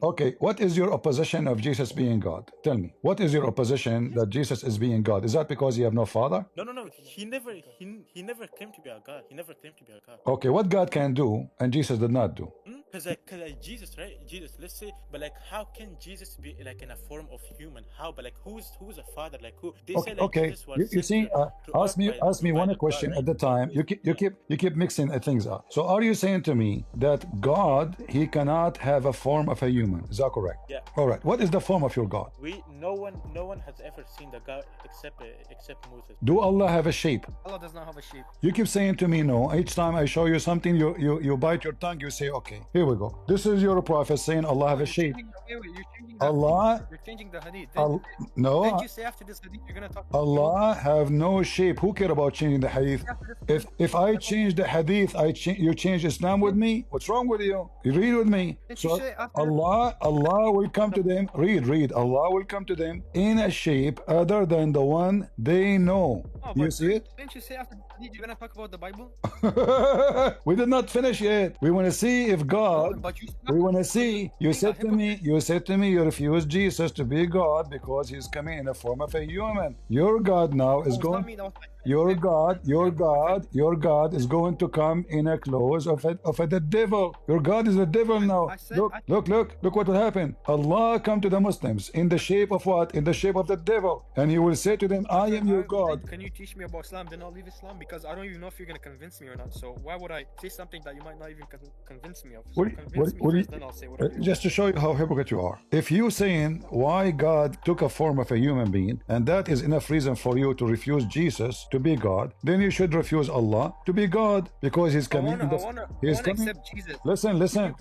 Okay, what is your opposition of Jesus being God? Tell me. What is your opposition that Jesus is being God? Is that because you have no father? No, no, no. He never claimed to be a god. He never claimed to be a god. Okay, what God can do and Jesus did not do? Cause Jesus, right? Jesus. Let's say, but like, how can Jesus be like in a form of human? How? But like, who's a father? Like, who? They say like Okay. Jesus was You sent see, to ask earth me by ask me one God, question right? at the time. You keep mixing things up. So are you saying to me that God he cannot have a form of a human? Is that correct? Yeah. All right. What is the form of your God? No one has ever seen the God except Moses. Do Allah have a shape? Allah does not have a shape. You keep saying to me no. Each time I show you something, you bite your tongue. You say, okay, here we go. This is your prophet saying Allah have a shape. You're changing the Allah, hadith. You're changing the hadith. Then no, you say after this hadith you're gonna talk. Allah have no shape. Who care about changing the hadith? If I change the hadith, you change Islam with me. What's wrong with you? You read with me. So Allah will come to them. Read. Allah will come to them in a shape other than the one they know. You see it? Didn't you say after the hadith you're gonna talk about the Bible? We did not finish yet. We want to see if God. But We want to see. You said to me. You refuse Jesus to be God because He's coming in the form of a human. Your God now is going. Your God is going to come in a clothes of the devil. Your God is the devil now. Look what will happen. Allah come to the Muslims in the shape of what? In the shape of the devil, and He will say to them, "I am your God." Can you teach me about Islam? Then I'll leave Islam because I don't even know if you're gonna convince me or not. So why would I say something that you might not even convince me of? So convince me first, then I'll say what I do. Just to show you how hypocrite you are. If you saying why God took a form of a human being, and that is enough reason for you to refuse Jesus to be God, then you should refuse Allah to be God because He's coming. He's coming. Accept Jesus. Listen.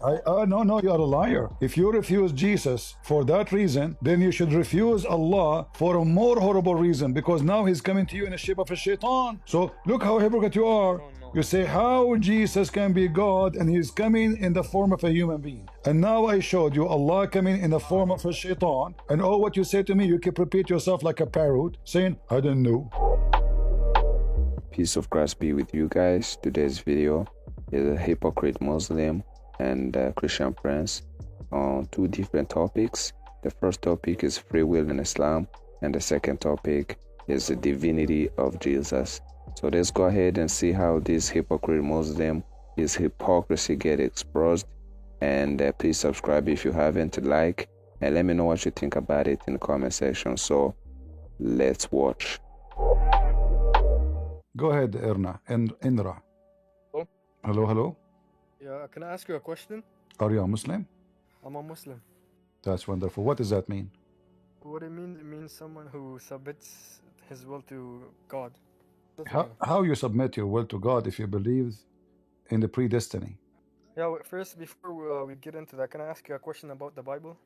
No, you are a liar. If you refuse Jesus for that reason, then you should refuse Allah for a more horrible reason because now He's coming to you in the shape of a shaitan. So look how hypocrite you are. You say how Jesus can be God and He's coming in the form of a human being. And now I showed you Allah coming in the form of a shaitan. And all what you say to me, you keep repeat yourself like a parrot, saying, I don't know. Peace of Christ be with you guys. Today's video is a hypocrite Muslim and Christian friends on two different topics. The first topic is free will in Islam, and the second topic is the divinity of Jesus. So let's go ahead and see how this hypocrite Muslim, his hypocrisy get exposed. And please subscribe if you haven't, like, and let me know what you think about it in the comment section. So let's watch. Go ahead, Indra. Hello. Yeah, can I ask you a question? Are you a Muslim? I'm a Muslim. That's wonderful. What does that mean? What it means? It means someone who submits his will to God. How you submit your will to God if you believe in the predestiny? Yeah, first, before we get into that, can I ask you a question about the Bible?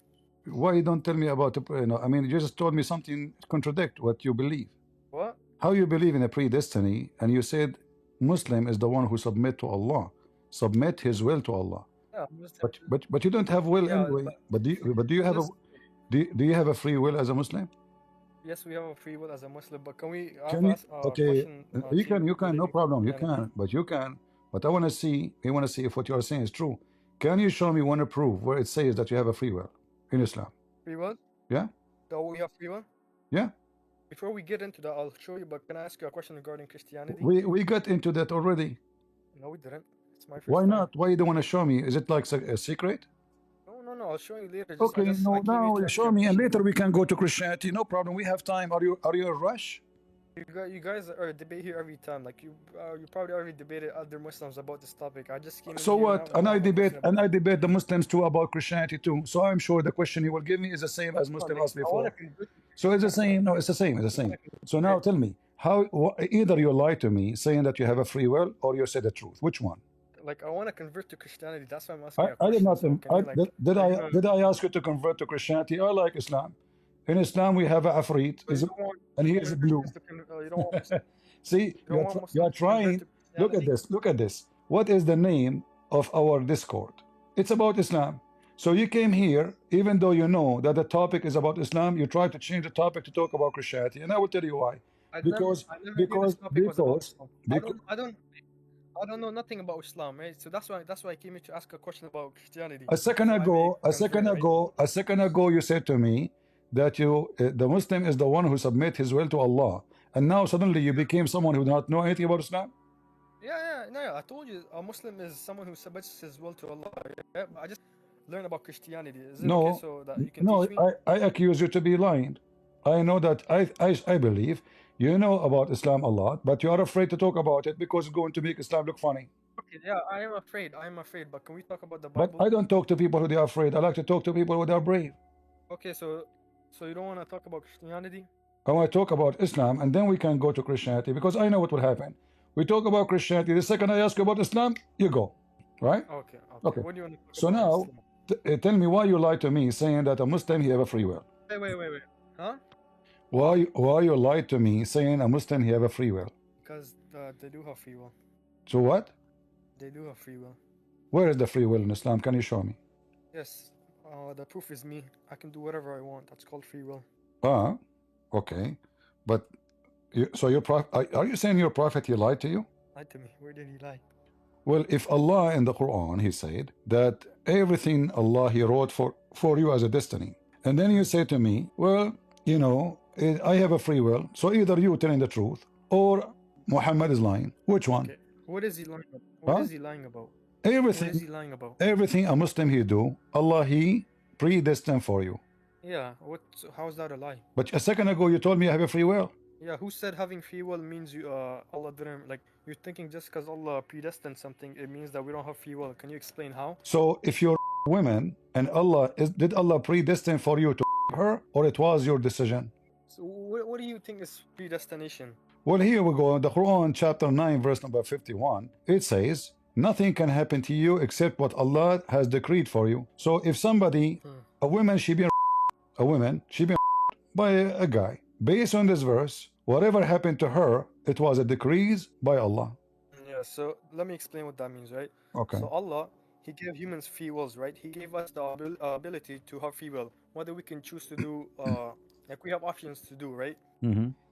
Why you don't tell me about the, I mean, you just told me something contradict what you believe. What? How you believe in a predestiny, and you said Muslim is the one who submit to Allah, submit his will to Allah. Yeah, but you don't have will anyway. But do you have do you have a free will as a Muslim? Yes, we have a free will as a Muslim, but can we? Okay, you can, no problem. You can. But I want to see. We want to see if what you are saying is true. Can you show me one proof where it says that you have a free will in Islam? Free will? Yeah. That we have free will? Yeah. Before we get into that, I'll show you. But can I ask you a question regarding Christianity? We got into that already. No, we didn't. It's my first Why time. not? Why you don't want to show me? Is it like a secret? No, I'll show you later. Okay, no, show me, and later we can go to Christianity. No problem. We have time. Are you in a rush? You guys are debate here every time. Like you probably already debated other Muslims about this topic. I just came. So what? And I debate the Muslims too about Christianity too. So I'm sure the question you will give me is the same as Muslim asked before. So it's the same. No, it's the same. So now tell me how. Either you lie to me saying that you have a free will, or you say the truth. Which one? Like I want to convert to Christianity. That's why I'm asking. I did not. Did I ask you to convert to Christianity? I like Islam. In Islam, we have a Afrit, and he is blue. See, you are trying. Look at this. What is the name of our Discord? It's about Islam. So you came here, even though you know that the topic is about Islam, you try to change the topic to talk about Christianity, and I will tell you why. Because I don't know nothing about Islam, right? So that's why I came here to ask a question about Christianity. A second So I may ago, convert, right? a second ago, you said to me that the Muslim is the one who submit his will to Allah, and now suddenly you became someone who did not know anything about Islam. Yeah. I told you a Muslim is someone who submits his will to Allah. Yeah, I just learned about Christianity. Is it okay No, so that you can no, teach me? I accuse you to be lying. I know that I believe you know about Islam a lot, but you are afraid to talk about it because it's going to make Islam look funny. Okay, yeah, I am afraid. But can we talk about the But Bible? I don't talk to people who they are afraid. I like to talk to people who they are brave. Okay, so you don't want to talk about Christianity? I want to talk about Islam, and then we can go to Christianity because I know what will happen. We talk about Christianity. The second I ask you about Islam, you go, right? Okay. Okay. What do you want to talk So about now, Islam? tell me why you lied to me saying that a Muslim he have a free will. Wait. Huh? Why you lied to me saying a Muslim he have a free will? Because they do have free will. So what? They do have free will. Where is the free will in Islam? Can you show me? Yes. The proof is me. I can do whatever I want. That's called free will. Ah, okay. But so your prophet, are you saying your prophet he lied to you? Lied to me. Where did he lie? Well, if Allah in the Quran he said that everything Allah he wrote for you as a destiny, and then you say to me, well, you know, I have a free will, so either you telling the truth or Muhammad is lying. Which one? Okay. What is he lying about? What Huh? is he lying about? What is Everything, he lying about? everything a Muslim he do, Allah he predestined for you. Yeah. How is that a lie? But a second ago you told me I have a free will. Yeah. Who said having free will means Allah didn't like? You're thinking just because Allah predestined something, it means that we don't have free will. Can you explain how? So if you're women and did Allah predestine for you to her, or it was your decision? So what do you think is predestination? Well, here we go. The Quran, chapter 9, verse number 51, it says, nothing can happen to you except what Allah has decreed for you. So if somebody, a woman, she been by a guy, based on this verse, whatever happened to her, it was a decrees by Allah. Yeah. So let me explain what that means, right? Okay. So Allah, He gave humans free wills, right? He gave us the ability to have free will, whether we can choose to do, like we have options to do, right?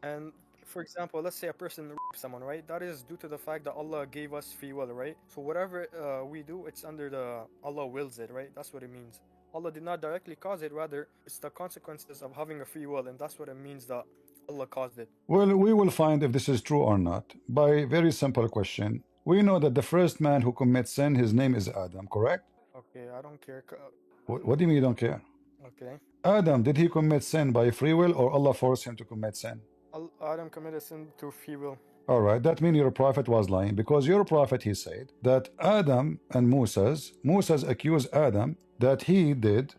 And for example, let's say a person rapes someone, right? That is due to the fact that Allah gave us free will, right? So whatever we do, it's under the Allah wills it, right? That's what it means. Allah did not directly cause it, rather it's the consequences of having a free will, and that's what it means that Allah caused it. Well, we will find if this is true or not by a very simple question. We know that the first man who commits sin, his name is Adam, correct? Okay, I don't care. What do you mean you don't care? Okay. Adam, did he commit sin by free will or Allah forced him to commit sin? Adam committed sin through free will. All right, that means your prophet was lying because your prophet, he said that Adam and Moses accused Adam that he did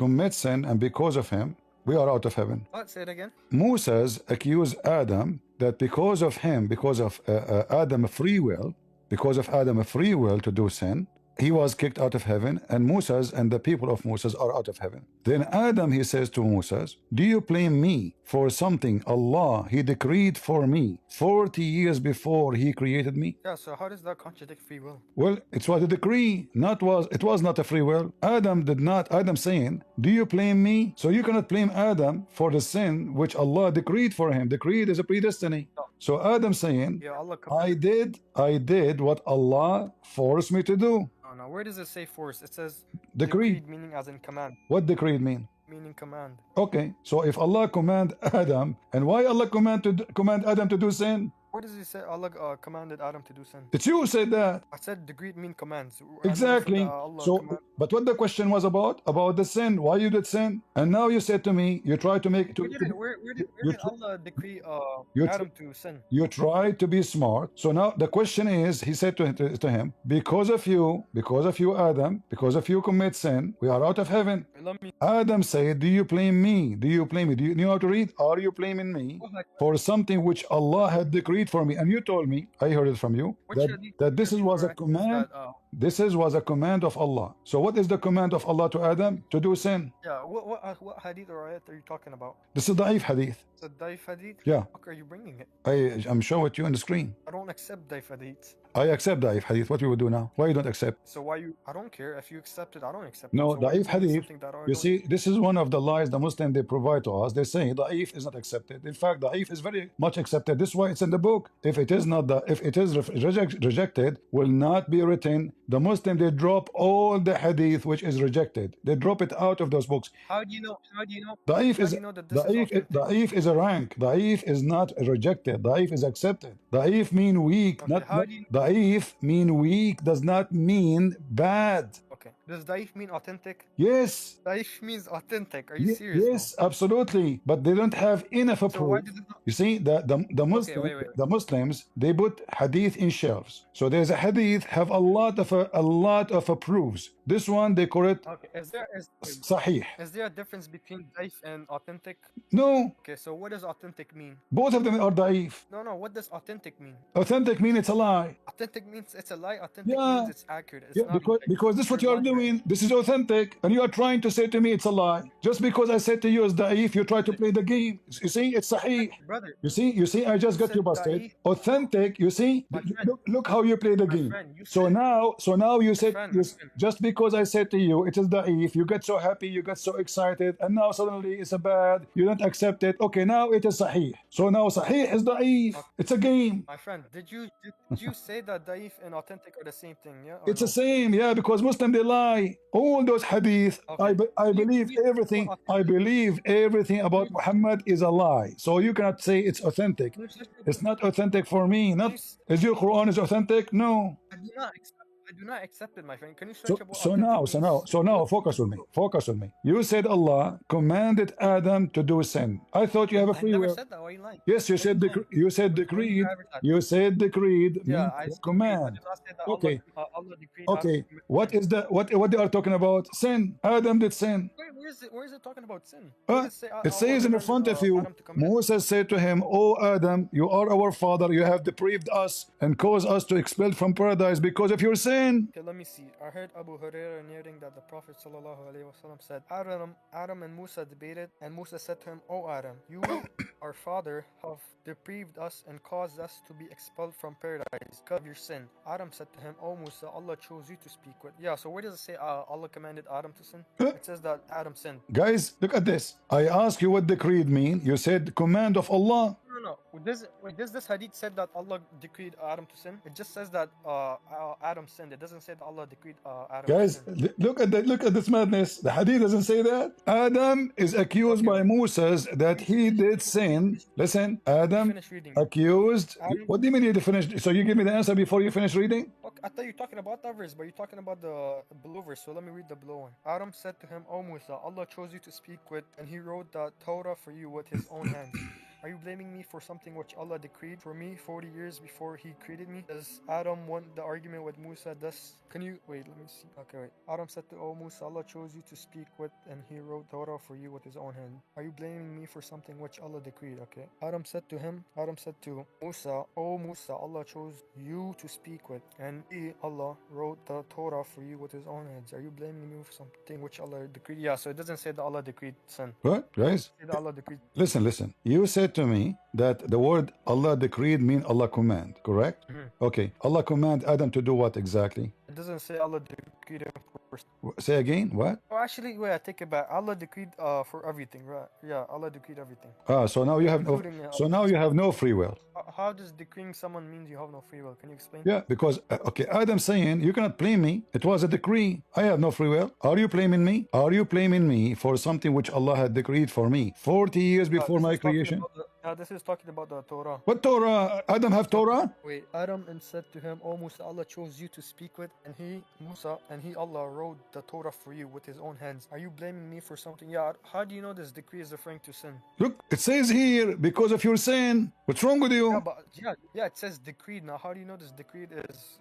commit sin, and because of him, we are out of heaven. What? Say it again. Moses accused Adam that because of him, because of Adam free will to do sin, he was kicked out of heaven, and Moses and the people of Moses are out of heaven. Then Adam, he says to Moses, do you blame me for something Allah, he decreed for me 40 years before he created me? Yeah, so how does that contradict free will? Well, it was a decree, it was not a free will. Adam saying, do you blame me? So you cannot blame Adam for the sin which Allah decreed for him. Decreed is a predestiny. So Adam saying, Yeah, Allah I did what Allah forced me to do. No, where does it say force? It says Decreed. meaning as in command. What decreed mean? Meaning command. Okay, so if Allah command Adam, and why Allah command Adam to do sin? Where does it say Allah commanded Adam to do sin? It's you who said that. I said decreed mean commands. I never Exactly. said, Allah So, command- but what the question was about the sin, why you did sin, and now you said to me, you try to make Where did Allah decree Adam to sin? You try to be smart. So now the question is, he said to him, because of you, Adam, because of you commit sin, we are out of heaven. Let me. Adam said, do you blame me? Do you know how to read? Are you blaming me for something which Allah had decreed for me? And you told me, I heard it from you, that this was a command. This was a command of Allah. So what is the command of Allah to Adam? To do sin. Yeah, what hadith or ayat are you talking about? This is Da'if hadith. It's a daif hadith? Yeah. How are you bringing it? I'm showing it to you on the screen. I don't accept daif hadith. I accept Da'if hadith. What we would do now? Why you don't accept? So why you? I don't care if you accept it. I don't accept it. No, So why Da'if you doing hadith. something that I You don't? see, this is one of the lies the Muslim they provide to us. They say Da'if is not accepted. In fact, Da'if is very much accepted. This is why it's in the book. If it is not, if it is rejected, will not be written. The Muslim they drop all the hadith which is rejected. They drop it out of those books. How do you know? How do you know? Da'if How is do you know that this is authentic? Da'if is a rank. Da'if is not rejected. Da'if is accepted. Da'if mean weak. Okay, how do you? Da'if mean weak does not mean bad. Okay. Does daif mean authentic? Yes. Daif means authentic. Are you serious? Yes, absolutely. But they don't have enough So proof. why did it not? You see, the Muslims they put hadith in shelves. So there's a hadith have a lot of proofs. This one they call it Okay. sahih. Is there a difference between daif and authentic? No, Okay. So what does authentic mean? both of them are da'if. No, no. What does authentic mean? Authentic mean it's a lie. Authentic means it's a lie. Authentic Yeah. means it's accurate. It's Yeah, not because this is what you are doing. This is authentic, and you are trying to say to me it's a lie. Just because I said to you it's da'if, you try to play the game. You see, it's sahih. Brother. You see, I just got said you busted. da'if. Authentic, you see, My friend. look how you play the game. friend, you So said- now you said friend, my friend. just because I said to you it is da'if, you get so happy, you get so excited, and now suddenly it's a bad. You don't accept it. Okay, now it is sahih. So now sahih is da'if. It's a game. My friend, did you say that daif and authentic are the same thing? Yeah. Or It's the no? same, yeah, because Muslim they lie. All those hadith, Okay. I believe everything. I believe everything about Muhammad is a lie. So you cannot say it's authentic. It's not authentic for me. Not is your Quran is authentic? No. I do not accept it, my friend. Can you search So, about so authentic now, means? so now, focus on me. Focus on me. You said Allah commanded Adam to do sin. I thought you have a I free never will. said that. Why are you lying? Yes, you said you said the creed. You said the creed Yeah, means said command. I said that Okay. Allah decreed. Okay. What is the what they are talking about? Sin. Adam did sin. Where is it talking about sin? It says in the front of you, Moses said to him, "O Adam, you are our father. You have deprived us and caused us to expel from paradise because of your sin." Okay, let me see. I heard Abu Hurairah narrating that the Prophet ﷺ said, Adam and Musa debated, and Musa said to him, "O Adam, you, our father, have deprived us and caused us to be expelled from paradise because of your sin." Adam said to him, "O Musa, Allah chose you to speak with." Yeah, so where does it say Allah commanded Adam to sin? It says that Adam sinned. Guys, look at this. I asked you what the creed mean. You said command of Allah. No. Does this hadith said that Allah decreed Adam to sin? It just says that Adam sinned. It doesn't say that Allah decreed Adam Guys, to sin. look at this madness. The hadith doesn't say that. Adam is accused by Moses that he did sin. Listen, Adam Finish reading. accused. What do you mean you finish? So you give me the answer before you finish reading? Okay, I thought you were talking about that verse, but you're talking about the below verse. So let me read the below one. Adam said to him, "O Musa, Allah chose you to speak with, and He wrote the Torah for you with His own hands. Are you blaming me for something which Allah decreed for me 40 years before He created me?" Does Adam won the argument with Musa? Can you wait? Let me see. Okay, wait. Adam said to, "O Musa, Allah chose you to speak with, and He wrote Torah for you with His own hand. Are you blaming me for something which Allah decreed?" Okay. Adam said to Musa, "O Musa, Allah chose you to speak with, and He, Allah, wrote the Torah for you with His own hands. Are you blaming me for something which Allah decreed?" Yeah, so it doesn't say that Allah decreed sin. What, guys? It said that Allah decreed. Listen. You said to me that the word Allah decreed mean Allah command, correct? Okay. Allah command Adam to do what exactly? It doesn't say Allah decreed it for. Say again, what? Oh, actually, wait, I take it back. Allah decreed for everything, right? Yeah, Allah decreed everything. So now you have no free will. How does decreeing someone means you have no free will? Can you explain? Yeah, because okay, Adam saying you cannot blame me. It was a decree. I have no free will. Are you blaming me? Are you blaming me for something which Allah had decreed for me 40 years before my creation? This is talking about the Torah. What Torah? Adam have Torah? Wait, Adam and said to him, "O Musa, Allah chose you to speak with, and Allah wrote the Torah for you with His own hands. Are you blaming me for something?" Yeah, how do you know this decree is referring to sin? Look, it says here because of your sin. What's wrong with you? Yeah, it says decreed. Now, how do you know this decreed is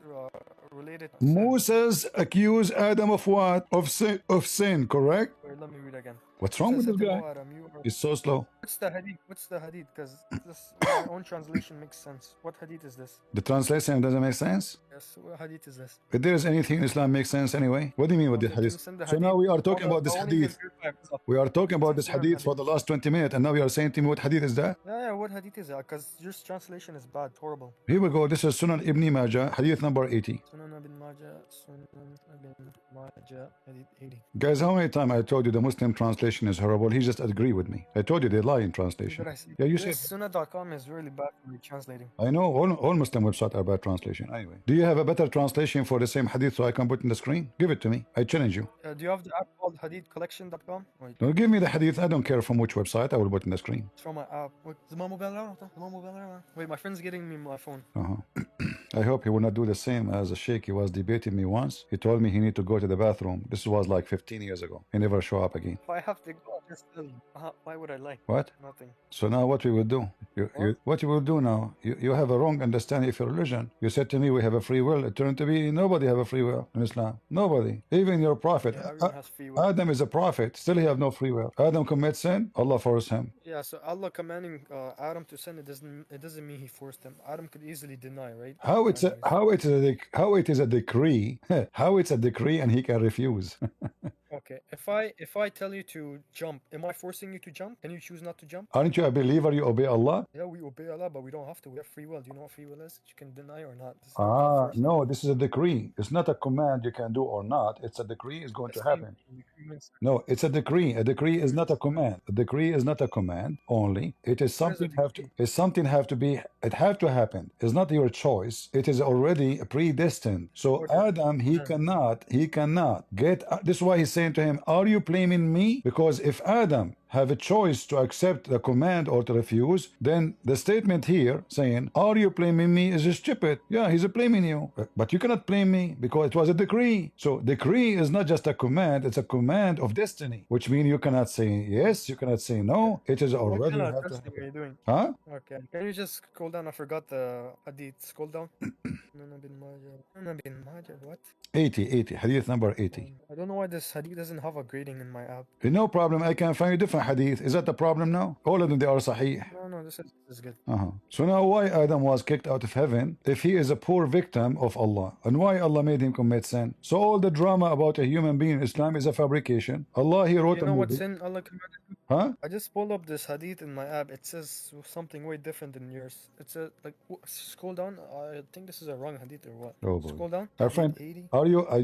related to sin? Moses accused Adam of what? Of sin, correct? Alright, let me read again. What's wrong with Says, this "Hello, guy? Adam, you are..." He's so slow. What's the hadith? What's the hadith? Because this my own translation makes sense. What hadith is this? The translation doesn't make sense. Yes, what hadith is this? If there is anything in Islam makes sense anyway. What do you mean with the Okay, can you hadith? send the So now hadith? we are talking Hold on, about this I only hadith. give you 5 minutes. We are talking about this Send hadith for the last 20 minutes, and now you are saying to me what hadith is that? Yeah, what hadith is that? Because your translation is bad, horrible. Here we go. This is Sunan Ibn Majah, hadith number 80. Sunan ibn Majah, Sunan ibn Majah, hadith 80. Guys, how many times I told you the Muslim translation is horrible? He just agreed with me. I told you they lie in translation. What I see? Yeah, you This said. Sunnah.com is really bad for translating. I know all Muslim websites are bad translation. Anyway, do you have a better translation for the same hadith so I can put in the screen? Give it to me. I challenge you. Do you have the app called hadithcollection.com? Wait, Don't give me the hadith. I don't care from which website. I will put in the screen. it's from my app. Wait, wait, my friend's getting me my phone. I hope he will not do the same as a sheikh. He was debating me once. He told me he need to go to the bathroom. This was like 15 years ago. He never show up again. If I have to go, just tell me. Why would I lie? What? Nothing. So now what we will do? What you will do now? You have a wrong understanding of your religion. You said to me we have a free will. It turned to be nobody have a free will in Islam. Nobody. Even your prophet. Yeah, everyone has free will. Adam is a prophet. Still he have no free will. Adam commits sin. Allah forced him. Yeah, so Allah commanding Adam to sin, it doesn't mean he forced him. Adam could easily deny, right? How it is a decree? How it's a decree and he can refuse? Okay, if I tell you to jump, am I forcing you to jump? Can you choose not to jump? Aren't you a believer? You obey Allah? Yeah, we obey Allah, but we don't have to. We have free will. Do you know what free will is? You can deny or not. This is not forcing. No, this is a decree. It's not a command you can do or not. It's a decree. It's going to happen. No, it's a decree. A decree is not a command. A decree is not a command only. It is something have to be. It have to happen. It's not your choice. It is already predestined. So Adam, he cannot get. This is why he's saying to him, "Are you blaming me?" Because if Adam have a choice to accept the command or to refuse, then the statement here saying, "Are you blaming me?" is stupid. Yeah, he's blaming you. But you cannot blame me because it was a decree. So decree is not just a command, it's a command of destiny, which means you cannot say yes, you cannot say no. It is already. What kind of testing are you doing? Huh? Okay. Can you just scroll down? I forgot the hadith. Scroll down. What? 80, hadith number 80. I don't know why this hadith doesn't have a grading in my app. No problem, I can find a different hadith. Is that the problem now? All of them, they are sahih. No, this is good. So now why Adam was kicked out of heaven if he is a poor victim of Allah? And why Allah made him commit sin? So all the drama about a human being in Islam is a fabrication. Allah, he wrote You a know movie. what sin Allah commanded? Huh? I just pulled up this hadith in my app. It says something way different than yours. It's a scroll down. I think this is a wrong hadith or what? Oh, boy. Scroll down. Our friend, 80.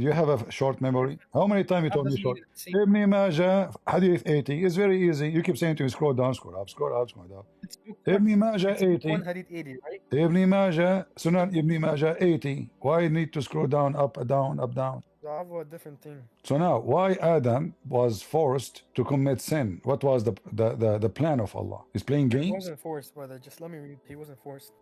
you have a short memory? How many times you told me doesn't short? even say- Ibn Majah, hadith 80. It's very easy. You keep saying to me, scroll down, scroll up, scroll up, scroll down. It's book Ibn Majah It's book 80. 1 hadith 80, right? Ibn Majah, Sunan Ibn Majah 80. Why need to scroll down, up, down, up, down? I have a different thing. So now, why Adam was forced to commit sin? What was the plan of Allah? He's playing He games? wasn't forced, brother. Just let me read. He wasn't forced.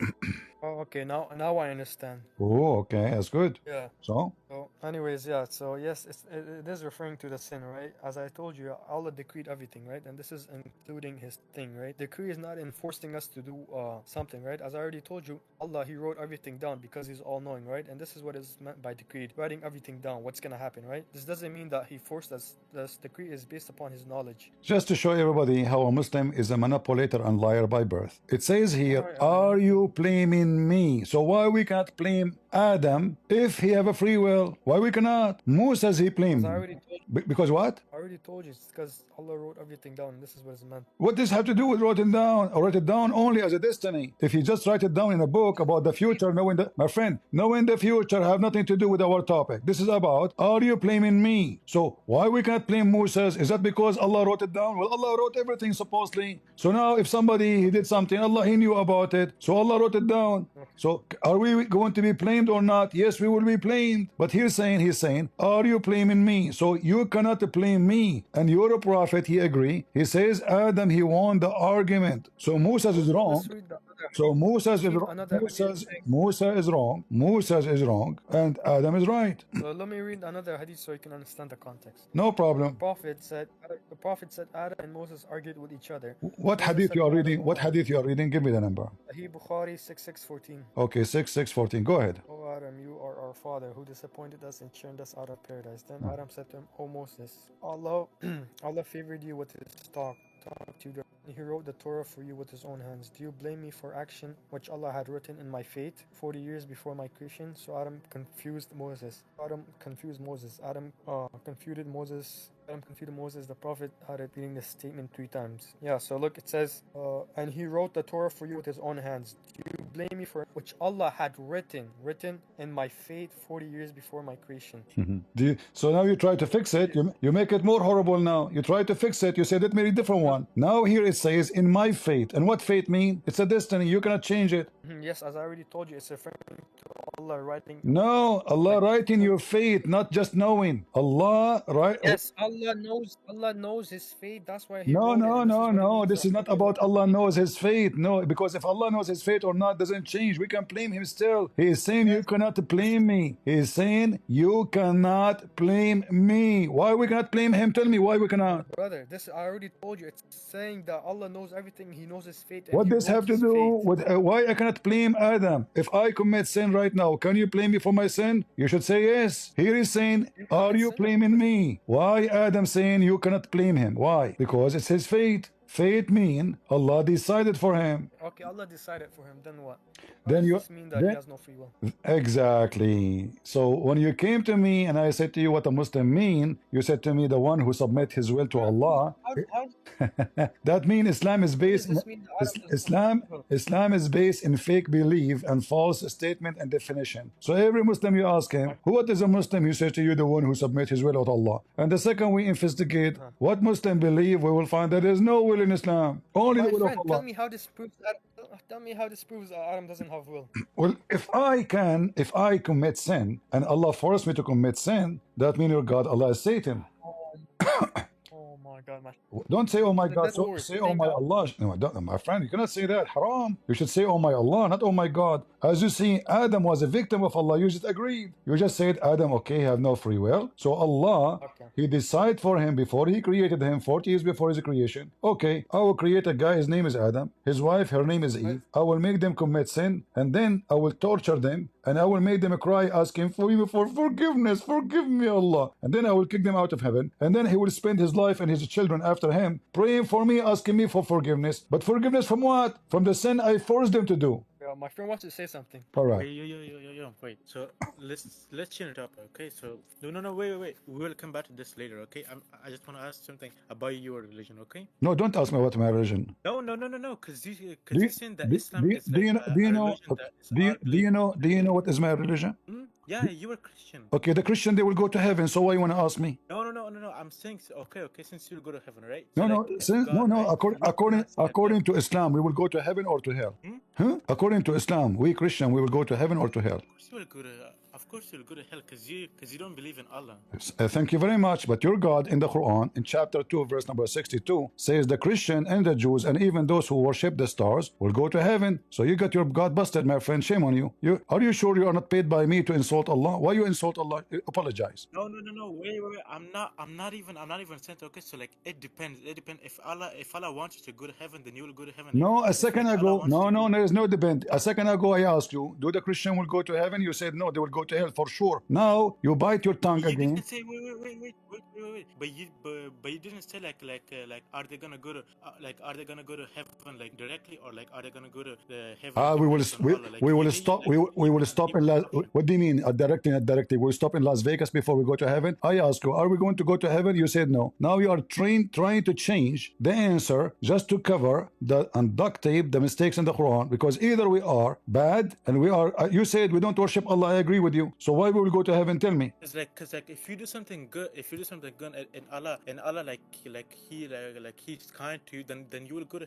Oh, okay. Now I understand. Oh, okay, that's good. Yeah. So, So, anyways, yeah. So yes, it is referring to the sin, right? As I told you, Allah decreed everything, right? And this is including His thing, right? Decree is not enforcing us to do something, right? As I already told you, Allah, He wrote everything down because He's all-knowing, right? And this is what is meant by decreed, writing everything down. What's gonna happen, right? This doesn't mean that He forced us. This decree is based upon His knowledge. just to show everybody how a Muslim is a manipulator and liar by birth. It says here, are you blaming me? So why we can't blame Adam if he have a free will? Why we cannot? Musa says he blamed. I already told Because what? I already told you. It's because Allah wrote everything down. And this is what it's meant. What does have to do with write it down? Or write it down only as a destiny. If you just write it down in a book about the future, my friend, knowing the future have nothing to do with our topic. This is about, are you blaming me? So why we can't blame Moses? Is that because Allah wrote it down? Well, Allah wrote everything supposedly. So now if somebody he did something, Allah he knew about it. So Allah wrote it down. So are we going to be blamed or not? Yes, we will be blamed. But he's saying, are you blaming me? So you cannot blame me. And you're a prophet, he agree. He says Adam, he won the argument. So Moses is wrong. Let's read the other So Musa is read wrong. another hadith saying, Musa is wrong. Musa is wrong, and Adam is right. let me read another hadith so you can understand the context. No The problem. Prophet said Adam and Moses argued with each other. What Moses hadith said you are to Adam, reading? What hadith you are reading? Give me the number. Sahih Bukhari 6614. Okay, 6614. Go ahead. O Adam, you are our father who disappointed us and turned us out of paradise. Then Adam said to him, O Moses, Allah favored you with his talk to you. He wrote the Torah for you with his own hands. Do you blame me for action which Allah had written in my fate 40 years before my creation? So Adam confused Moses. Adam confused Moses. Adam confuted Moses. The Prophet had repeating this statement 3 times. Yeah, so look, it says, and he wrote the Torah for you with his own hands. Do you blame me for which Allah had written in my fate 40 years before my creation? So now you try to fix it. You make it more horrible now. You try to fix it. You say, let me read a different one. Now here it says, in my fate. And what fate mean? It's a destiny. You cannot change it. Yes, as I already told you, it's referring to Allah writing. No, Allah writing your fate, not just knowing. Allah right. Yes, Allah knows his fate. That's why he No, wrote it. no. This is not about Allah knows his fate. No, because if Allah knows his fate or not doesn't change. We can blame him still. He is saying you cannot blame me. He is saying you cannot blame me. Why we cannot blame him? Tell me why we cannot. Brother, this I already told you. It's saying that Allah knows everything. He knows his fate. What does have to do with why I cannot blame Adam? If I commit sin right now, can you blame me for my sin? You should say yes. Here he's saying, are you blaming me? Why Adam saying you cannot blame him? Why? Because it's his fate. Fate mean Allah decided for him. Okay, Allah decided for him. Then what? Then you This mean that he has no free will. Exactly. So when you came to me and I said to you what a Muslim mean, you said to me the one who submit his will to Allah. That means Islam is based Islam is based in fake belief and false statement and definition. So every Muslim you ask him, what is a Muslim? He says to you the one who submit his will to Allah. And the second we investigate what Muslim believe, we will find that there is no will in Islam. Only the will of Allah. Tell me how this proves Adam doesn't have will. Well, if I commit sin and Allah forced me to commit sin, that means your God, Allah is Satan. Oh my God, man. Don't say, oh my God. So worse. say, oh my Allah. No, my friend, you cannot say that. Haram. You should say, oh my Allah, not oh my God. As you see, Adam was a victim of Allah. You just agreed. You just said, Adam, okay, have no free will. So Allah, He decided for him before He created him, 40 years before His creation. Okay, I will create a guy. His name is Adam. His wife, her name is Eve. I will make them commit sin, and then I will torture them, and I will make them cry, asking for forgiveness. Forgive me, Allah. And then I will kick them out of heaven. And then He will spend his life and his children after him praying for me, asking me for forgiveness. But forgiveness from what? From the sin I forced them to do. Yeah, my friend wants to say something. All right. Wait. So let's change it up, okay? So no, wait. We will come back to this later, okay? I just want to ask something about your religion, okay? No, don't ask me about my religion. No, because you saying that Islam is do you know what is my religion? Yeah, you are Christian. Okay, the Christian, they will go to heaven. So why you want to ask me? No. I'm saying okay. Since you'll go to heaven, right? According to Islam, we will go to heaven or to hell. According to Islam, we Christian, we will go to heaven or to hell. Of course you'll go to hell because you don't believe in Allah. Thank you very much. But your God in the Quran, in chapter 2, verse number 62, says the Christian and the Jews and even those who worship the stars will go to heaven. So you got your God busted, my friend. Shame on you. Are you sure you are not paid by me to insult Allah? Why you insult Allah? Apologize. No. Wait. I'm not even saying okay. So like it depends. If Allah wants you to go to heaven, then you will go to heaven. No, a second ago. No, there is no depend. A second ago I asked you, do the Christian will go to heaven? You said no, they will go to hell for sure. Now you bite your tongue again. Didn't say, wait. But you didn't say like are they gonna go to heaven like directly, or like are they gonna go to the heaven? We will stop in what do you mean directly, not directly? We'll stop in Las Vegas before we go to heaven. I ask you, are we going to go to heaven? You said no. Now you are trying to change the answer just to cover and duct tape the mistakes in the Quran, because either we are bad and we are you said we don't worship Allah. I agree with you. you. So why we will go to heaven? Tell me. It's like, cause like if you do something good, and Allah like He's kind to you, then you will go to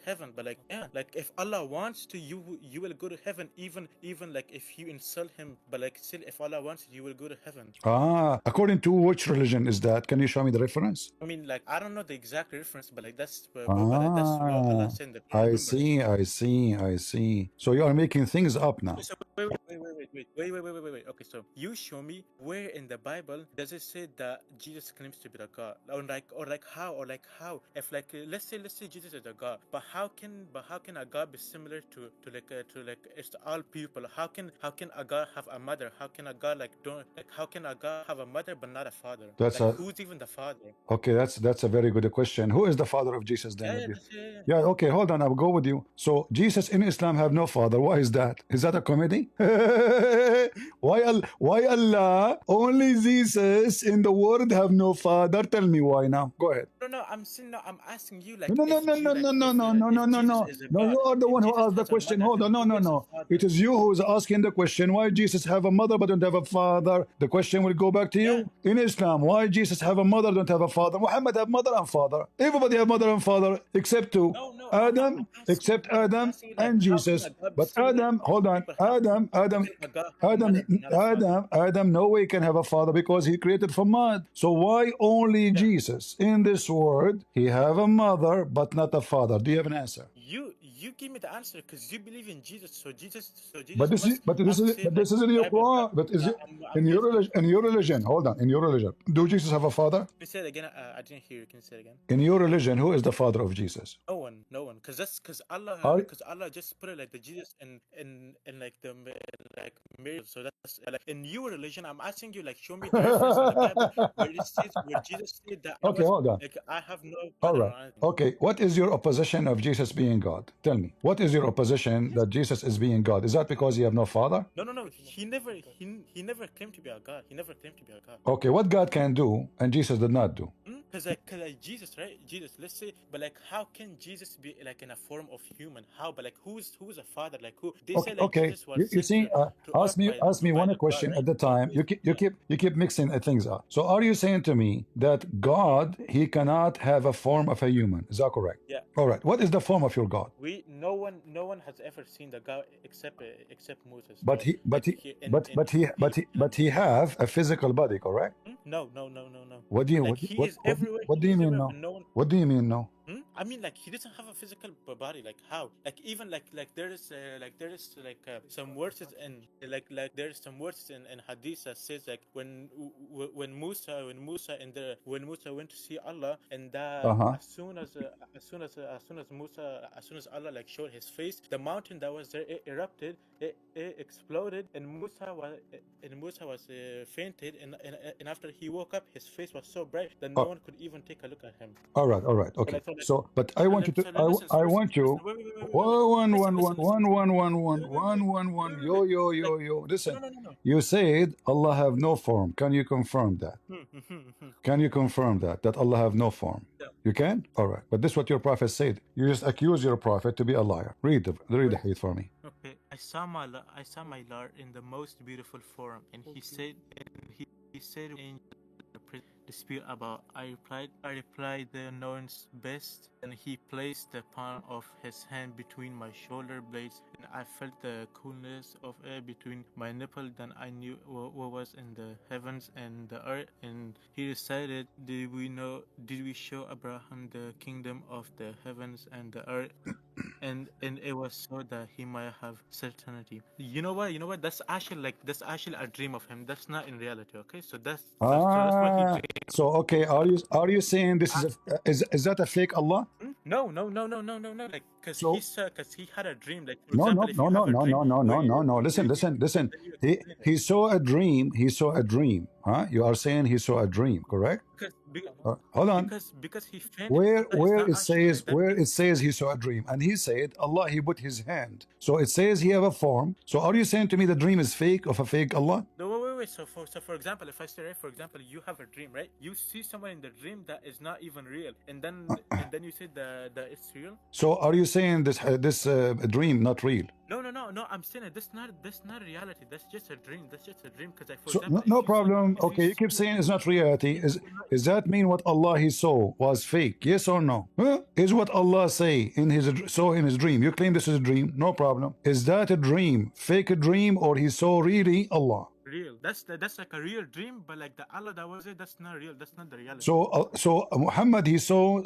heaven. But like, yeah, like if Allah wants to, you will go to heaven, even like if you insult Him. But like still, if Allah wants you will go to heaven. According to which religion is that? Can you show me the reference? I mean, like, I don't know the exact reference, but like that's but that's what Allah said in the Quran. I see. So you are making things up now. So wait. Okay, so you show me where in the Bible does it say that Jesus claims to be the God, or like how if like let's say Jesus is a God, but how can a God be similar to it's all people? How can a God have a mother? How can a God how can a God have a mother but not a father? Who's even the father? Okay, that's a very good question. Who is the father of Jesus then? Yeah, okay, hold on, I'll go with you. So Jesus in Islam have no father. Why is that? Is that a comedy? Why Allah only Jesus in the world have no father? Tell me why now. Go ahead. No, I'm asking you like No. You are the one who asked the question. Hold on, no. It is you who is asking the question. Why Jesus have a mother but don't have a father? The question will go back to you. In Islam, why Jesus have a mother don't have a father? Muhammad have mother and father. Everybody have mother and father except two. Adam, except Adam and Jesus. But Adam, hold on, Adam, no way can have a father because he created from mud. So why only Jesus in this world? He have a mother but not a father. Do you have an answer? You give me the answer because you believe in Jesus. So Jesus. But this is in your Quran. But is it in your religion? In your religion, hold on. In your religion, do Jesus have a father? Can you say it again? I didn't hear you. Can you say it again? In your religion, who is the father of Jesus? No one. Because Allah just put it like the Jesus and like the like Mary. So that's like in your religion. I'm asking you like show me the reference in the Bible where Jesus said that. Okay, hold on. Like I have no. All right. Okay. What is your opposition of Jesus being God? Tell me. What is your opposition that Jesus is being God? Is that because he have no father? No. He never claimed to be a God. He never claimed to be a God. Okay. What God can do and Jesus did not do? Because like Jesus, right? Jesus. Let's say, but like, how can Jesus be like in a form of human? How? But like, who's a father? Like who? They say like Jesus was you see, ask me one question at the time. You keep mixing things up. So are you saying to me that God he cannot have a form of a human? Is that correct? Yeah. All right. What is the form of your God? No one has ever seen the God except Moses. But he have a physical body, correct? No. What do you mean no? What do you mean no? I mean, like he doesn't have a physical body. Like how? Like even like there is some words in there's some words in Hadith that says like when Musa went to see Allah and that as soon as Allah like showed his face, the mountain that was there it erupted, it exploded, and Musa was fainted, and after he woke up, his face was so bright that no one could even take a look at him. All right, okay. So, but I want you to. I want you. One. Yo. Listen. You said Allah have no form. Can you confirm that? Can you confirm that Allah have no form? You can. All right. But this is what your prophet said. You just accuse your prophet to be a liar. Read the hadith for me. Okay. I saw my Lord in the most beautiful form, and he said in dispute about. I replied the knowns best, and he placed the palm of his hand between my shoulder blades, and I felt the coolness of air between my nipple. Then I knew what was in the heavens and the earth. And he recited, did we show Abraham the kingdom of the heavens and the earth? And it was so that he might have certainty. You know what? That's actually a dream of him. That's not in reality. Okay, so that's what he did. So okay, are you saying this is that a fake Allah? No. Like because he had a dream. Like no. Listen. He saw a dream. Huh? You are saying he saw a dream, correct? Hold on. Because he where it says he saw a dream, and he said Allah he put his hand. So it says he have a form. So are you saying to me the dream is fake of a fake Allah? No, wait. wait. So for example, if I say, right, for example, you have a dream, right? You see someone in the dream that is not even real, and then you say that it's real. So are you saying this dream not real? No. I'm saying that's not reality. That's just a dream. That's just a dream. Because for So example, no if you problem. if you Okay, you keep see- saying it's not reality. Is that mean what Allah he saw was fake? Yes or no? Huh? Is what Allah say in saw in his dream? You claim this is a dream. No problem. Is that a dream? Fake a dream, or he saw really Allah? real. That's like a real dream, but like the Allah that was it, that's not real. That's not the reality. So Muhammad he saw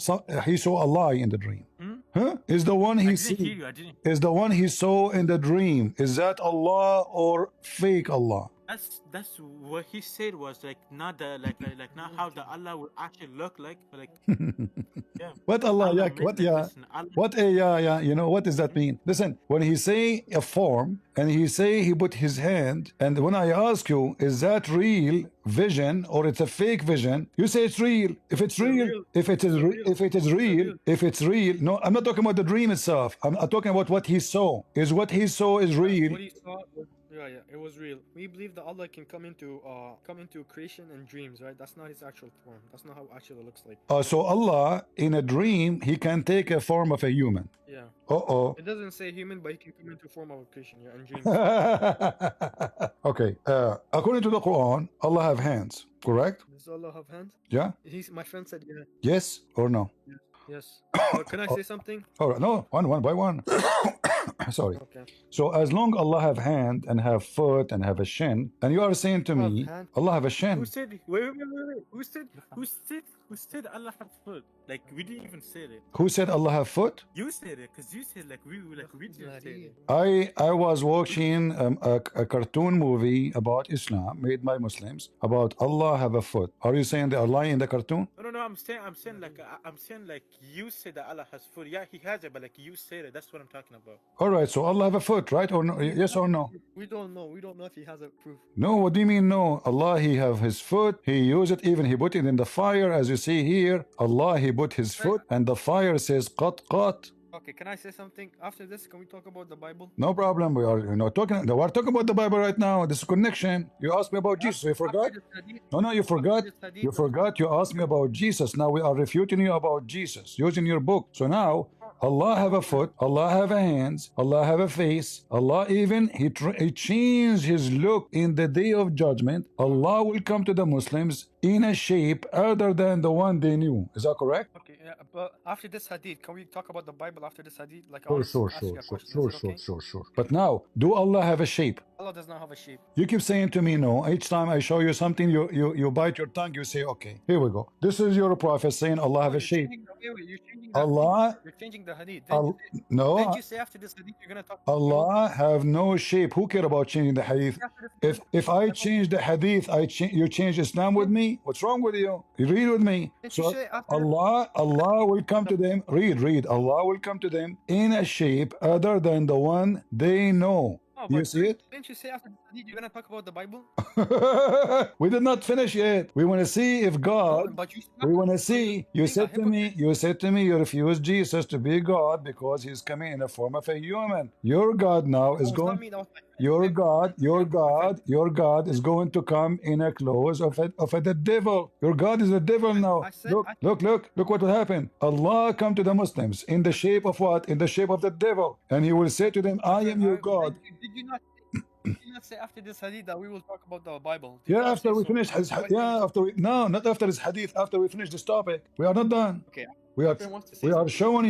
a lie in the dream. Huh? Is the one I he didn't hear see you. I didn't. is the one he saw in the dream? Is that Allah or fake Allah? That's what he said was like not the like not how the Allah would actually look like, but like yeah. What Allah? Allah Yeah, made what? like Yeah. this and Allah- What? Yeah. You know what does that mean? Listen, when he say a form and he say he put his hand, and when I ask you, is that real vision or it's a fake vision? You say it's real. If it's real, if it is real. No, I'm not talking about the dream itself. I'm talking about what he saw. Is what he saw is real? What he saw was, yeah, it was real. We believe that Allah can come into creation and dreams, right? That's not his actual form. That's not how actually it looks like. So Allah in a dream he can take a form of a human. Yeah. Uh-oh. It doesn't say human, but he can come into form of a creation, yeah, and dreams. Okay. According to the Quran, Allah have hands, correct? Does Allah have hands? Yeah. My friend said yeah. Yes or no? Yes. Can I say something? All right. No, one by one. Sorry. Okay. So as long Allah have hand and have foot and have a shin, and you are saying to me, Have hand. Allah have a Who shin. said? Wait. Who said Allah had foot? Like we didn't even say it. Who said Allah have foot? You said it because you said like we didn't say it. I was watching a cartoon movie about Islam made by Muslims about Allah have a foot. Are you saying they are lying in the cartoon? No. I'm saying like you said that Allah has foot. Yeah, he has it, but like you said it. That's what I'm talking about. All right. So Allah have a foot, right? Or no? Yes or no? We don't know. We don't know if he has a proof. No, what do you mean no? Allah, he have his foot, he use it, even he put it in the fire, as you see here. Allah, he put his foot, and the fire says qat qat. Okay, can I say something? After this, can we talk about the Bible? No problem. We are talking. We're talking about the Bible right now. This is connection. You asked me about Jesus. You forgot? No, you forgot. You forgot. You asked me about Jesus. Now we are refuting you about Jesus using your book. So now Allah have a foot, Allah have a hands, Allah have a face, Allah even he changed his look in the day of judgment. Allah will come to the Muslims in a shape other than the one they knew. Is that correct? Okay, yeah, but after this hadith, can we talk about the Bible after this hadith? Like, Sure. But now, do Allah have a shape? Allah does not have a shape. You keep saying to me no. Each time I show you something, you bite your tongue. You say, okay, here we go. This is your prophet saying Allah have a shape. You're changing the Allah. hadith. You're changing the hadith. No. Didn't you say after this hadith you're gonna talk? Allah have no shape. Who care about changing the hadith? If I change the hadith, you change Islam with me? What's wrong with you? You read with me. Didn't you So say after- Allah will come to them. Read. Allah will come to them in a shape other than the one they know. Oh, You but see it? Didn't you say after this hadith you're gonna talk about the Bible? We did not finish yet. We want to see if God. But you We want to see. You said to me, you refuse Jesus to be God because he's coming in the form of a human. Your God now is going. Your God is going to come in a clothes of the devil. Your God is the devil now. Look what will happen. Allah come to the Muslims in the shape of what? In the shape of the devil. And he will say to them, I am your God. Did you not say after this hadith that we will talk about the Bible? Yeah, after we finish no, not after this hadith, after we finish this topic. We are not done. Okay. We are showing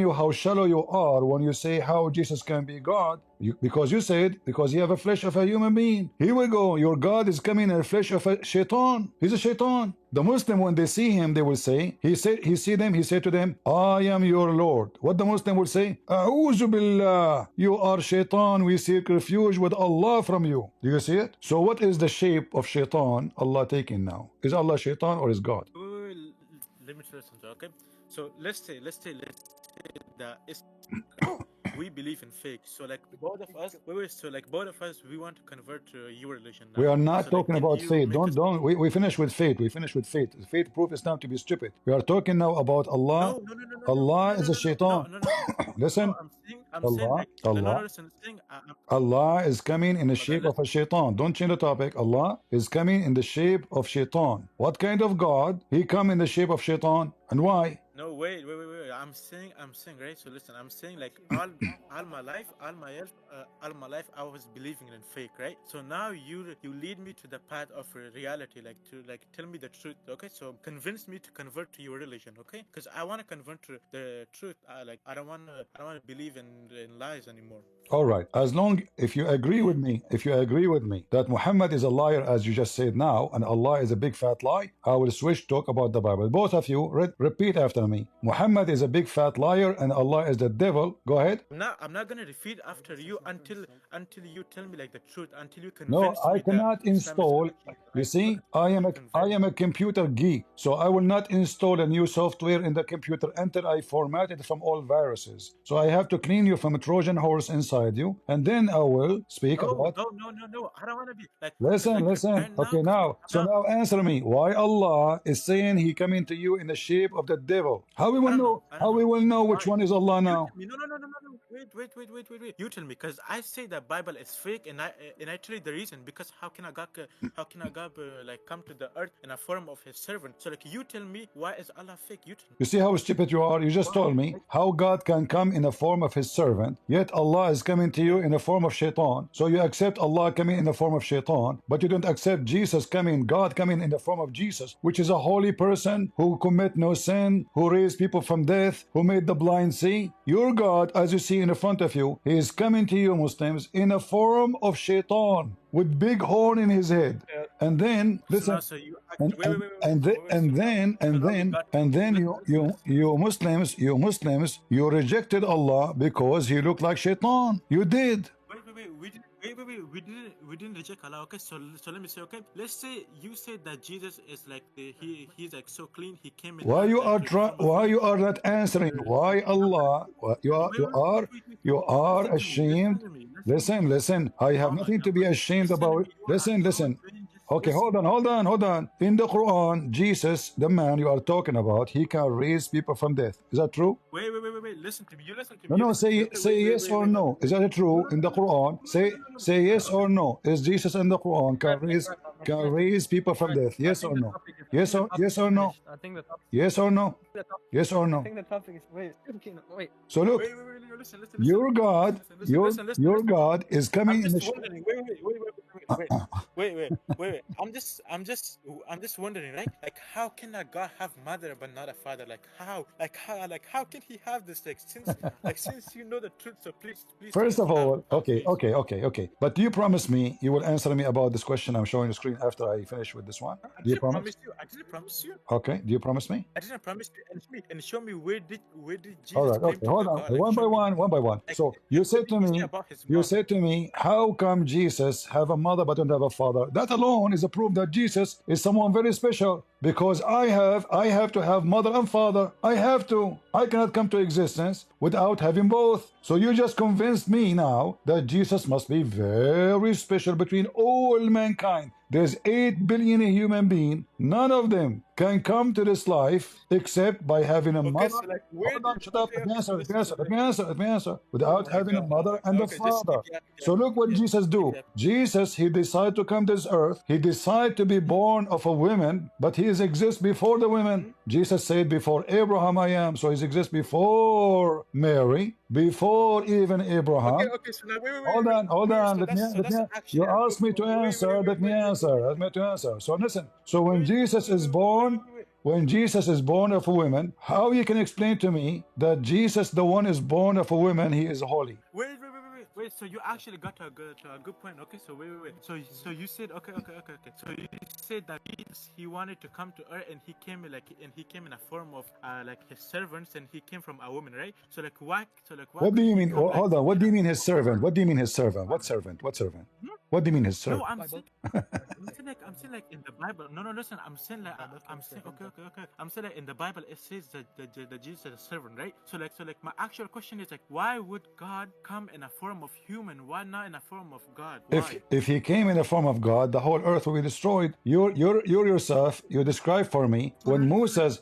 you how shallow you are when you say how Jesus can be God. Because you said, because he have a flesh of a human being. Here we go. Your God is coming in the flesh of a shaitan. He's a shaitan. The Muslim, when they see him, they will say, he said to them, I am your Lord. What the Muslim will say? A'udhu billah. You are shaitan. We seek refuge with Allah from you. Do you see it? So what is the shape of shaitan Allah taking now? Is Allah shaitan or is God? Let me tell you something, okay? So let's say that it's we believe in fake. So like both of us, we want to convert to your religion now. We are not So, talking can about you faith. make us- Don't. We finish with faith. Faith proof Islam to be stupid. We are talking now about Allah. No. Allah is a shaitan. No. Listen. No, I'm saying like no, no, Allah, listen, saying Allah is coming in the brother, shape of a shaitan. Don't change the topic. Allah is coming in the shape of shaitan. What kind of God? He come in the shape of shaitan. And why? no, wait. I'm saying, right? So listen, I'm saying like all my life, I was believing in fake, right? So now you lead me to the path of reality, like to like tell me the truth, okay? So convince me to convert to your religion, okay? Because I want to convert to the truth. I don't want to believe in lies anymore. All right. As long if you agree with me, that Muhammad is a liar, as you just said now, and Allah is a big fat lie, I will switch talk about the Bible. Both of you repeat after me. Muhammad is a big fat liar, and Allah is the devil. Go ahead. I'm not gonna repeat after you until you tell me like the truth, until you No, convince I me that cannot Islam is install. correct. You see, I am a computer geek, so I will not install a new software in the computer until I format it from all viruses. So I have to clean you from a Trojan horse inside you, and then I will speak about. No. I don't want to be like. Listen. Right Okay, now answer me. Why Allah is saying He coming to you in the shape of the devil? How we will know? How we will know which one is Allah now? No. Wait. You tell me, because I say that Bible is fake, and I tell you the reason. Because how can a God like come to the earth in a form of His servant? So like you tell me, why is Allah fake? You tell me. You see how stupid you are? You just told me how God can come in the form of His servant, yet Allah is coming to you in the form of shaitan. So you accept Allah coming in the form of shaitan, but you don't accept Jesus coming, God coming in the form of Jesus, which is a holy person who commit no sin, who raised people from death, who made the blind see. Your God, as you see in the front of you, He is coming to you, Muslims, in a form of shaitan with big horn in his head. And then listen, and then you Muslims, you rejected Allah because He looked like shaitan. You did. We didn't reject Allah. Okay, so let me say, okay, let's say you said that Jesus is like he's like so clean. He came in. Why you are not answering? Why Allah? You are ashamed. Listen. I have nothing to be ashamed about. Listen. Okay, hold on. In the Quran, Jesus, the man you are talking about, He can raise people from death. Is that true? Wait. Listen to me. You listen to me. No. Say yes or no. Is that true in the Quran? Say yes or no. Is Jesus in the Quran can raise people from death? Yes or no? Yes or no? I think the topic. Yes or no? Yes or no? I think the topic is wait. So look, Listen. your God is coming in the. Wait. I'm just wondering, right? Like, how can a God have mother but not a father? Like, how can He have this? Like, since you know the truth, so please. First of all, okay. But do you promise me you will answer me about this question I'm showing the screen after I finish with this one? Do you promise? I didn't promise you. Okay. Do you promise me? I didn't promise you. And show me where did Jesus? All right. Okay. Hold on. One by one. Like, So you said to me, how come Jesus have a mother but don't have a father? That alone is a proof that Jesus is someone very special. Because I have to have mother and father. I have to. I cannot come to existence without having both. So you just convinced me now that Jesus must be very special between all mankind. There's 8 billion human beings. None of them can come to this life except by having a mother. So like, Hold on, shut up. Let me answer. Without having a mother and a father. So look what Jesus do. Jesus, He decided to come to this earth. He decided to be born of a woman, but He exists before the women. Jesus said, before Abraham I am. So He exists before Mary, before even Abraham. Okay, so now wait. Hold on. So You asked me to answer. Let me answer. So listen. So when Jesus is born of a woman, how you can explain to me that Jesus, the one is born of a woman, He is holy? Wait, so you actually got to a good point. Okay, so wait. So you said okay. So you said that He wanted to come to earth, and He came in a form of like His servants, and He came from a woman, right? So like why? What do you mean? Hold on. What do you mean His servant? What servant? What servant? What do you mean His servant? No, I'm saying like in the Bible. No, listen. I'm saying okay. I'm saying like in the Bible it says that Jesus is a servant, right? So like my actual question is like, why would God come in a form of human? Why not in a form of God? Why? If He came in the form of God, the whole earth will be destroyed. You yourself, you describe for me when Moses.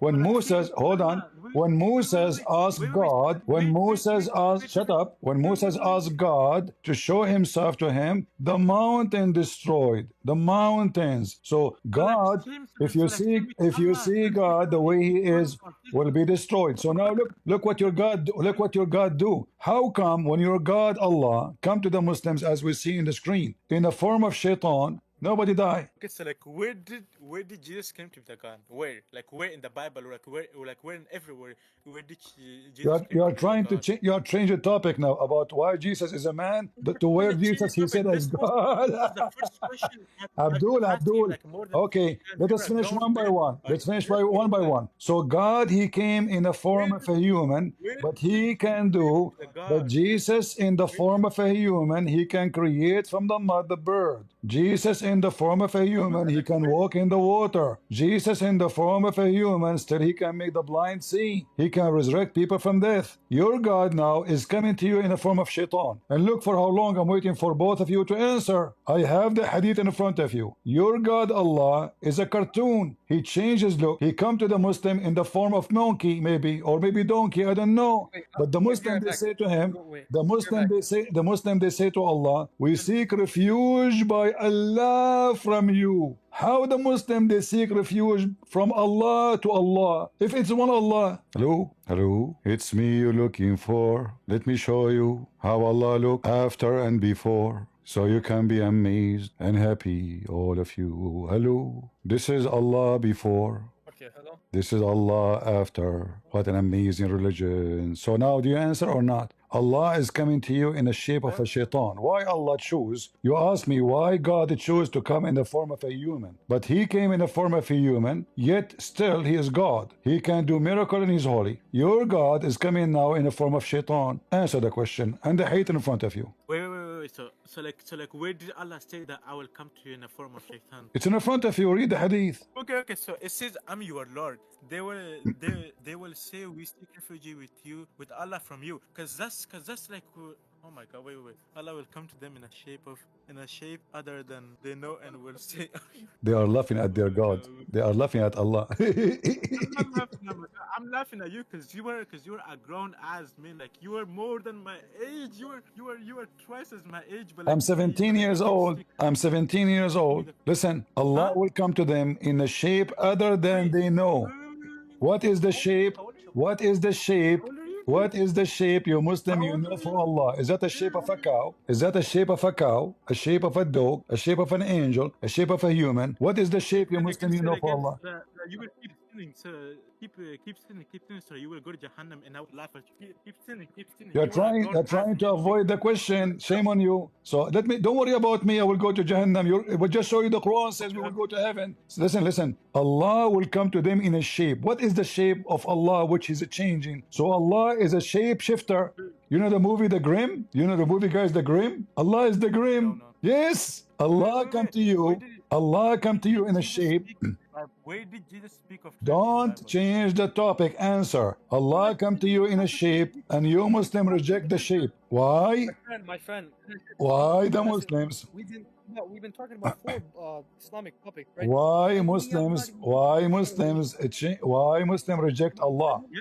Hold on. when Moses asked God, when Moses asked, shut up, when Moses asked God to show himself to him, the mountain destroyed, the mountains. So God, if you see God the way he is, will be destroyed. So now look what your God do. How come when your God Allah come to the Muslims, as we see in the screen, in the form of shaitan, nobody die? Okay, so like where did Jesus came to the gun? Where? Like where in the Bible? Where in everywhere? Where did Jesus You are came trying to to change. You are change the topic now about why Jesus is a man. To where Jesus he said as God. The first question Abdul, I'm asking, Abdul. like more than Okay, let us finish one by one. Let's finish by one by one. So God, he came in the form of a human, but he can do. But Jesus in the form of a human, he can create from the mud the bird. Jesus in the form of a human, he can walk in the water. Jesus in the form of a human, still he can make the blind see. He can resurrect people from death. Your God now is coming to you in the form of shaitan. And look for how long I'm waiting for both of you to answer. I have the hadith in front of you. Your God Allah is a cartoon. He changes look. He come to the Muslim in the form of monkey, maybe, or maybe donkey, I don't know. But the Muslim they say to him, the Muslim they say to Allah, we seek refuge by Allah from you. How the Muslim they seek refuge from Allah to Allah if it's one Allah? Hello, it's me you're looking for. Let me show you how Allah look after and before, so you can be amazed and happy, all of you. Hello, this is Allah before. Okay, hello. This is Allah after. What an amazing religion. So now do you answer or not? Allah is coming to you in the shape of a shaitan. Why Allah choose? You ask me why God chose to come in the form of a human. But he came in the form of a human, yet still he is God. He can do miracle and he's holy. Your God is coming now in the form of shaitan. Answer the question. And the hate in front of you. Wait. So like where did Allah say that I will come to you in the form of shaitan? It's in front of you. Read the hadith. Okay. So it says, I'm your Lord. They will say we seek refuge with you, with Allah from you, because that's like, oh my God, wait. Allah will come to them in a shape other than they know, and will say. They are laughing at their God. They are laughing at Allah. I'm laughing at you because you are a grown ass man. Like you are more than my age. You are twice as my age. But like, I'm 17 years old. I'm 17 years old. Listen, Allah will come to them in a shape other than they know. What is the shape? What is the shape? What is the shape, you Muslim, you know for Allah? Is that the shape of a cow? Is that the shape of a cow? A shape of a dog? A shape of an angel? A shape of a human? What is the shape, you Muslim, you know for Allah? You will keep sinning, so keep sinning, so you will go to Jahannam, and I will laugh at you. Keep sinning. You're trying to avoid the question. Shame on you. So don't worry about me. I will go to Jahannam. It will just show you the Quran says we will go to heaven. So listen. Allah will come to them in a shape. What is the shape of Allah which is changing? So Allah is a shape shifter. You know the movie The Grimm? You know the movie, guys, The Grimm? Allah is the Grimm. No. Yes. Allah come to you. Allah come to you in a shape. Where did Jesus speak of? Don't change the topic. Answer. Allah come to you in a shape, and you Muslim reject the shape. Why? My friend. Why the Muslims? We've been talking about four Islamic topics, right? Why Muslims reject Allah? Yeah,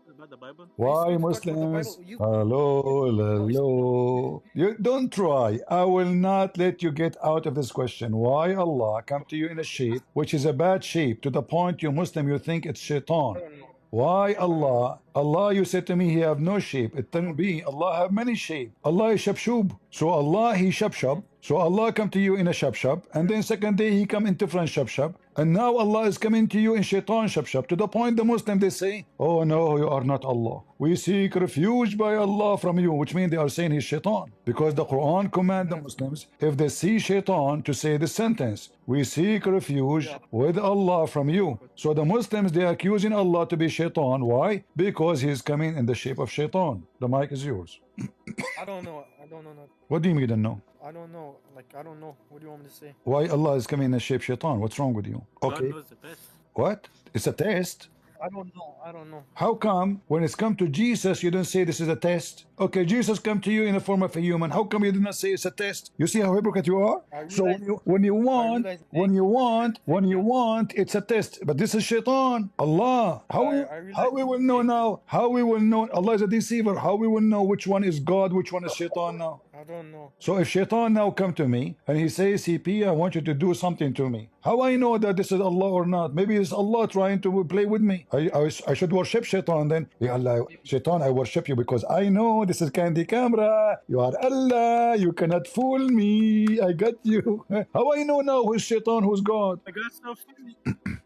about the Bible. Why Muslims? Hello. You don't try. I will not let you get out of this question. Why Allah come to you in a shape which is a bad shape, to the point you Muslim you think it's shaitan? Why Allah? Allah, you said to me, he have no shape. It can be Allah have many shape. Allah is shabshub. So Allah, he shabshab. So Allah come to you in a shabshab, and then second day he come in different shabshab, and now Allah is coming to you in shaitan shabshab, to the point the Muslim they say, oh no, you are not Allah. We seek refuge by Allah from you, which means they are saying he's shaitan, because the Quran command the Muslims, if they see shaitan, to say this sentence, we seek refuge with Allah from you. So the Muslims, they are accusing Allah to be shaitan. Why? Because he is coming in the shape of shaitan. The mic is yours. I don't know. What do you mean you don't know? I don't know. I don't know. What do you want me to say? Why Allah is coming in the shape shaitan? What's wrong with you? Okay. God knows the best. What? It's a test. I don't know. I don't know. How come when it's come to Jesus, you don't say this is a test? Okay, Jesus come to you in the form of a human. How come you do not say it's a test? You see how hypocrite you are? I So realize. when you I want, realize. when you want, it's a test. But this is shaitan. Allah. How we will know now? How we will know? Allah is a deceiver. How we will know which one is God, which one is shaitan now? I don't know. So if shaitan now come to me and he says, CP, I want you to do something to me. How I know that this is Allah or not? Maybe it's Allah trying to play with me. I should worship shaitan then. Ya Allah, shaitan, I worship you because I know this is candy camera. You are Allah. You cannot fool me. I got you. How I know now who's shaitan, who's God? I got so funny.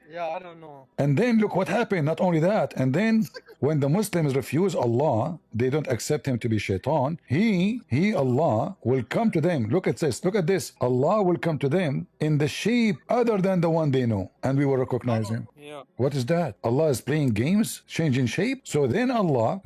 Yeah, I don't know. And then look what happened. Not only that, and then when the Muslims refuse Allah, they don't accept him to be shaitan. He Allah will come to them. Look at this. Look at this. Allah will come to them in the shape other than the one they know, and we will recognize him. Yeah. What is that? Allah is playing games, changing shape. So then Allah,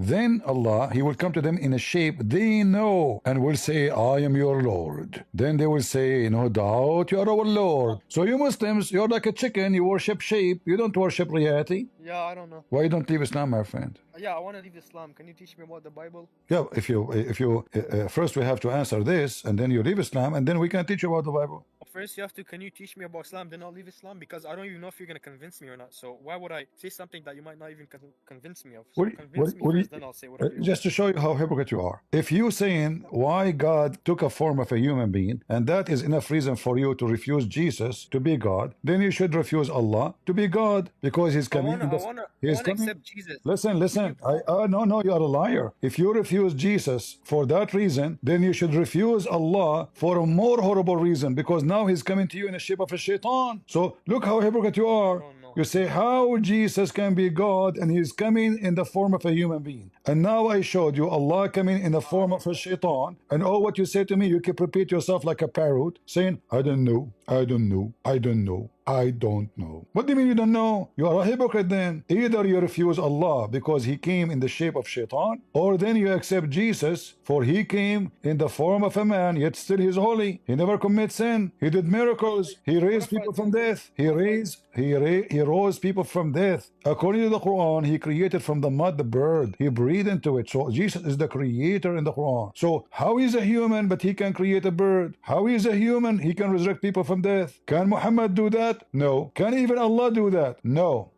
He will come to them in a shape they know and will say, I am your Lord. Then they will say, no doubt you are our Lord. So you Muslims, you're like a chicken, you worship shape, you don't worship reality. Yeah, I don't know. Why you don't leave Islam, my friend? Yeah, I want to leave Islam. Can you teach me about the Bible? Yeah, if you first we have to answer this, and then you leave Islam, and then we can teach you about the Bible. First, you have to. Can you teach me about Islam? Then I'll leave Islam because I don't even know if you're gonna convince me or not. So why would I say something that you might not even convince me of? So convince me first, then I'll say whatever. Just to show you how hypocrite you are. If you saying why God took a form of a human being, and that is enough reason for you to refuse Jesus to be God, then you should refuse Allah to be God because He's coming. I wanna accept Jesus. Listen. No, you are a liar. If you refuse Jesus for that reason, then you should refuse Allah for a more horrible reason because now He's coming to you in the shape of a shaitan. So look how hypocrite you are. You say how Jesus can be God and He's coming in the form of a human being. And now I showed you Allah coming in the form of a shaitan. And all what you say to me, you keep repeat yourself like a parrot, saying, I don't know, I don't know, I don't know. I don't know. What do you mean you don't know? You are a hypocrite then. Either you refuse Allah because He came in the shape of shaitan, or then you accept Jesus for He came in the form of a man, yet still He's holy. He never commits sin. He did miracles. He raised people from death. He rose people from death. According to the Quran, He created from the mud the bird. He breathed into it. So Jesus is the creator in the Quran. So how is a human but He can create a bird? How is a human He can resurrect people from death? Can Muhammad do that? No. Can even Allah do that? No.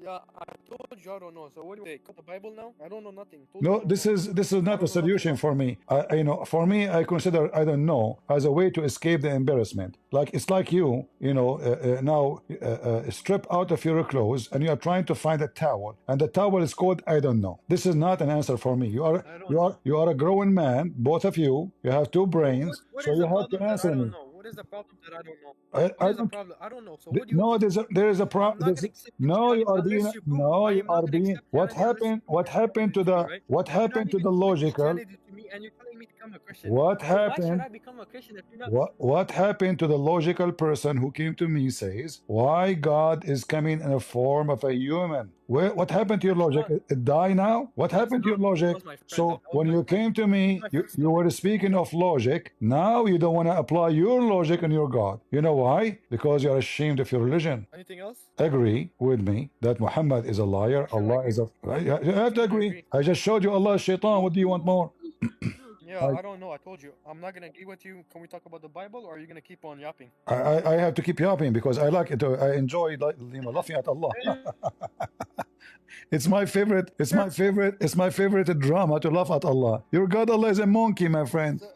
Yeah, I told you I don't know. So what do you cut the Bible now? I don't know nothing. No, this is not a solution for me. For me, I consider I don't know as a way to escape the embarrassment. Like it's like you now strip out of your clothes and you are trying to find a towel, and the towel is called I don't know. This is not an answer for me. You are a grown man, both of you. You have two brains, so you have to answer me. What is the problem that I don't know? I don't. Problem? I don't know. So what do you? No, there is a problem. No, you are being. No, you are being. What happened? What happened to the? What happened to the logical? And you're telling me to become a Christian. What happened? Why should I become a Christian if you're not? What happened to the logical person who came to me says why God is coming in a form of a human? What happened to your logic? It died now? What happened to your logic? So when you came to me, you were speaking of logic. Now you don't want to apply your logic on your God. You know why? Because you're ashamed of your religion. Anything else? Agree with me that Muhammad is a liar. Allah is a. You have to agree. I just showed you Allah is shaitan. What do you want more? Yeah, I don't know. I told you. I'm not going to agree with you. Can we talk about the Bible, or are you going to keep on yapping? I have to keep yapping because I like it. I enjoy laughing at Allah. It's my favorite. It's my favorite drama to laugh at Allah. Your God Allah is a monkey, my friend. So,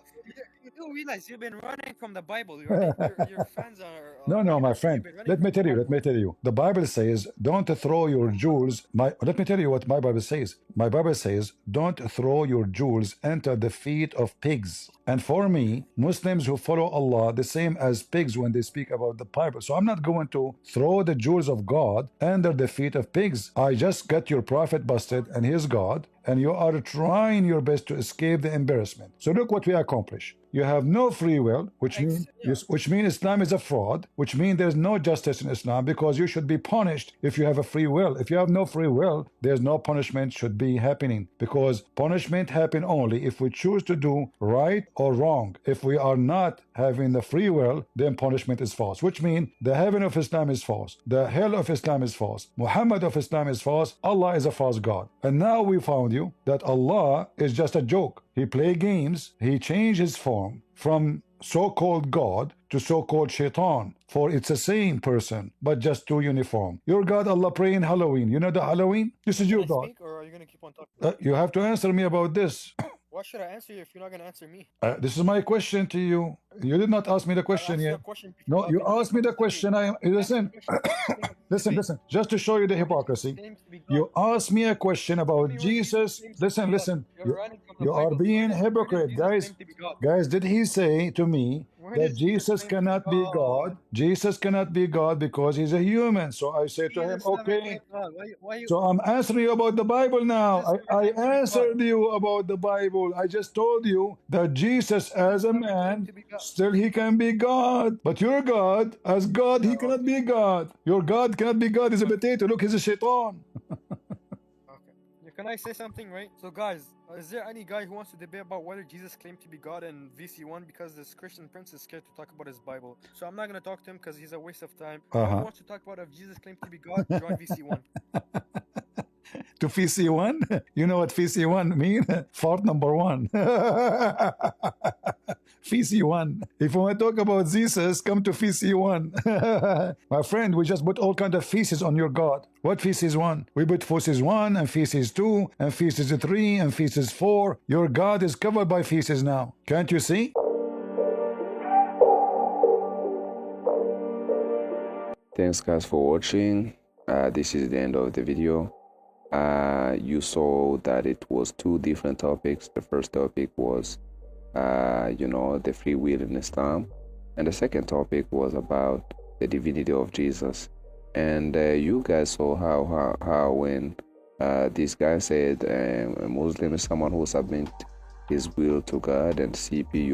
you do realize you've been running from the Bible. Your fans are. No, my friend. Let me tell you. The Bible says, "Don't throw your jewels." Let me tell you what my Bible says. My Bible says, "Don't throw your jewels into the feet of pigs." And for me, Muslims who follow Allah, the same as pigs when they speak about the Bible. So I'm not going to throw the jewels of God under the feet of pigs. I just got your prophet busted and his God. and you are trying your best to escape the embarrassment. So look what we accomplish. You have no free will, which means Islam is a fraud, which means there's no justice in Islam, because you should be punished if you have a free will. If you have no free will, there's no punishment should be happening, because punishment happen only if we choose to do right or wrong. If we are not having the free will, then punishment is false, which means the heaven of Islam is false, the hell of Islam is false, Muhammad of Islam is false, Allah is a false God. And now we found you that Allah is just a joke. He play games. He changed his form from so-called God to so-called shaitan, for it's the same person but just two uniform. Your God Allah pray in Halloween. You know the Halloween? This is your God. Speak, or are you gonna keep on talking? You have to answer me about this. Why should I answer you if you're not gonna answer me? This is my question to you. You did not ask me the question yet. No, you asked me the question. Listen, listen. Just to show you the hypocrisy, you asked me a question about Jesus. Listen. You are being hypocrite, guys. Guys, did he say to me that Jesus cannot be God? Jesus cannot be God because he's a human. So I say to him, okay. So I'm answering you about the Bible now. I answered you about the Bible. I just told you that Jesus as a man, still he can be God. But your God, as God, he cannot be God. Your God cannot be God. He's a potato. Look, he's a shaitan. Can I say something, right? So guys, is there any guy who wants to debate about whether Jesus claimed to be God in VC1? Because this Christian prince is scared to talk about his Bible. So I'm not going to talk to him because he's a waste of time. Who wants to talk about if Jesus claimed to be God? Join VC1. To VC1? You know what VC1 mean? Fart number one. VC1. If you want to talk about Jesus, come to VC1. My friend, we just put all kind of feces on your God. What feces 1? We put feces 1 and feces 2 and feces 3 and feces 4. Your God is covered by feces now. Can't you see? Thanks guys for watching. This is the end of the video. You saw that it was two different topics. The first topic was the free will in Islam, and the second topic was about the divinity of Jesus. And you guys saw how when this guy said a Muslim is someone who submits his will to God, and CP,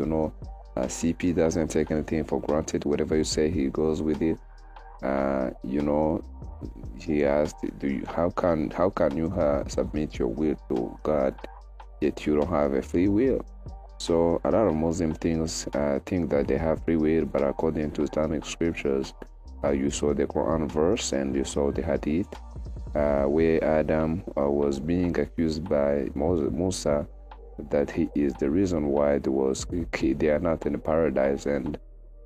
CP doesn't take anything for granted. Whatever you say, he goes with it. He asked, how can you submit your will to God yet you don't have a free will? So a lot of Muslim things think that they have free will, but according to Islamic scriptures, you saw the Quran verse and you saw the Hadith where Adam was being accused by Musa that he is the reason why they are not in the paradise, and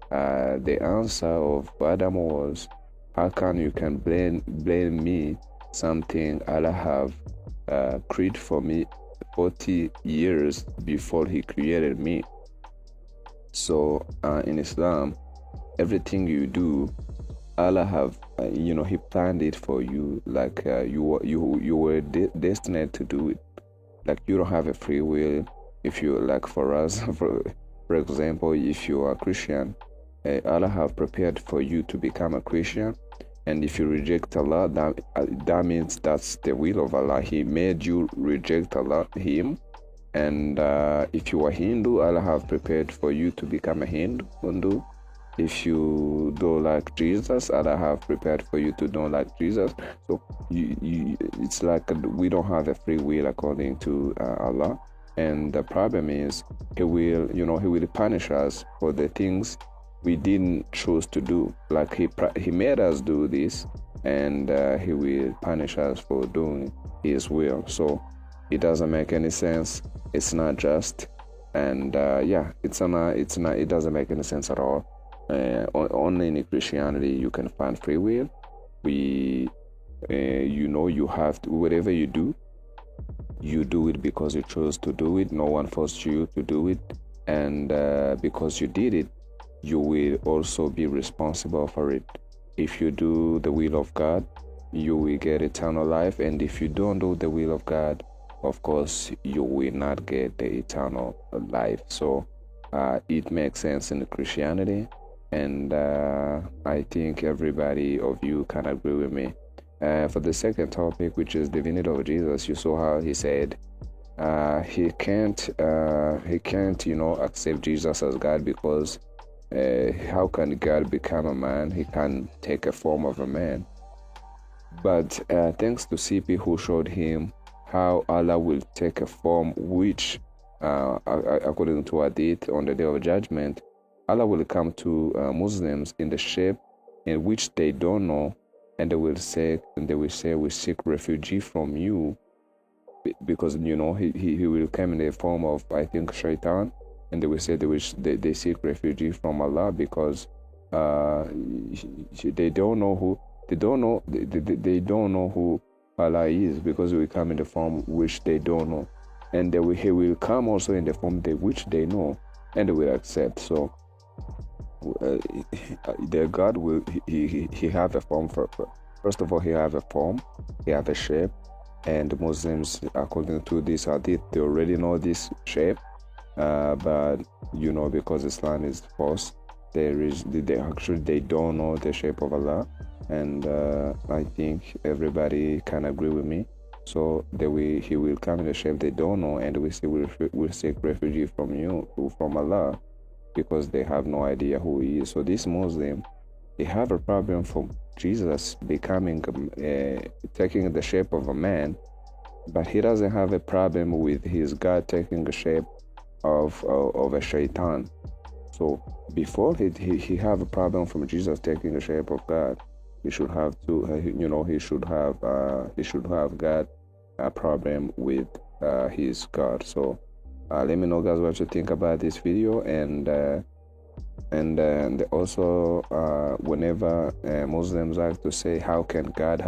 the answer of Adam was, how can you blame me something Allah have created for me 40 years before he created me? So in Islam, everything you do, Allah have he planned it for you. Like you were destined to do it. Like you don't have a free will. If you, like for us, for example, if you are Christian, Allah have prepared for you to become a Christian, and if you reject Allah, that means that's the will of Allah. He made you reject Him. And if you are Hindu, Allah have prepared for you to become a Hindu. If you don't like Jesus, Allah have prepared for you to don't like Jesus. So it's like we don't have a free will according to Allah. And the problem is, He will punish us for the things we didn't choose to do. Like he made us do this, and He will punish us for doing His will. So it doesn't make any sense. It's not just, and it doesn't make any sense at all. Only in Christianity you can find free will. You have to, whatever you do it because you chose to do it. No one forced you to do it, and because you did it, you will also be responsible for it. If you do the will of God, you will get eternal life, and if you don't do the will of God, of course you will not get the eternal life. So it makes sense in Christianity, and I think everybody of you can agree with me. For the second topic, which is divinity of Jesus, you saw how he said he can't accept Jesus as God because how can God become a man? He can take a form of a man. But thanks to CP, who showed him how Allah will take a form which, according to Hadith, on the day of judgment, Allah will come to Muslims in the shape in which they don't know, and they will say, we seek refuge from you, because he will come in the form of, I think, shaitan, and they will say they seek refuge from Allah because they don't know who Allah is, because he will come in the form which they don't know, and he will come also in the form which they know, and they will accept. So their God will he have a form. First of all, he have a form, he have a shape, and Muslims, according to this hadith, they already know this shape, but because Islam is false, they don't know the shape of Allah, and I think everybody can agree with me. So he will come in the shape they don't know, and we'll seek refuge from Allah, because they have no idea who he is. So this Muslim, they have a problem from Jesus becoming taking the shape of a man, but he doesn't have a problem with his God taking the shape of a shaitan. So before he have a problem from Jesus taking the shape of God, he should have God a problem with his God. So let me know, guys, what you think about this video, and also whenever Muslims like to say how can God,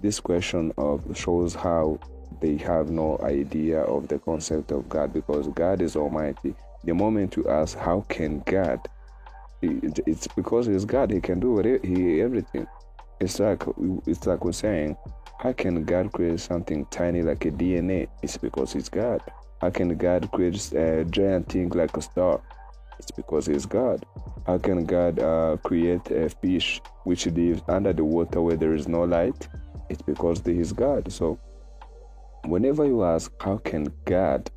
this question shows how they have no idea of the concept of God, because God is Almighty. The moment you ask how can God, it's because he's God. He can do everything. It's like we're saying, how can God create something tiny like a DNA? It's because he's God. How can God create a giant thing like a star? It's because he's God. How can God create a fish which lives under the water where there is no light? It's because he's God. So whenever you ask how can God,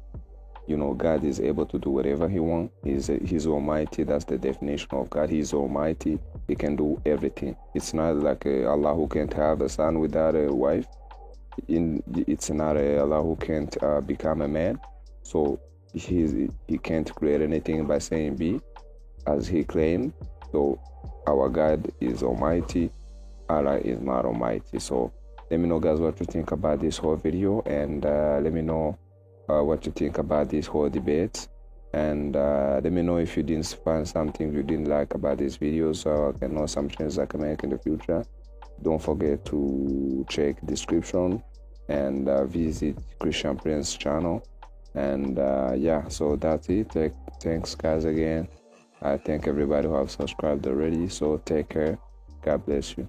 God is able to do whatever he wants. He's Almighty. That's the definition of God. He's Almighty. He can do everything. It's not like Allah who can't have a son without a wife. It's not Allah who can't become a man. So he can't create anything by saying be, as he claimed. So our God is Almighty. Allah is not Almighty. So let me know, guys, what you think about this whole video, and let me know what you think about this whole debate, and let me know if you didn't find something you didn't like about this video, so I can know some changes I can make in the future. Don't forget to check description and visit Christian Prince channel, and yeah, so that's it. Thanks, guys, again. I thank everybody who have subscribed already. So take care. God bless you.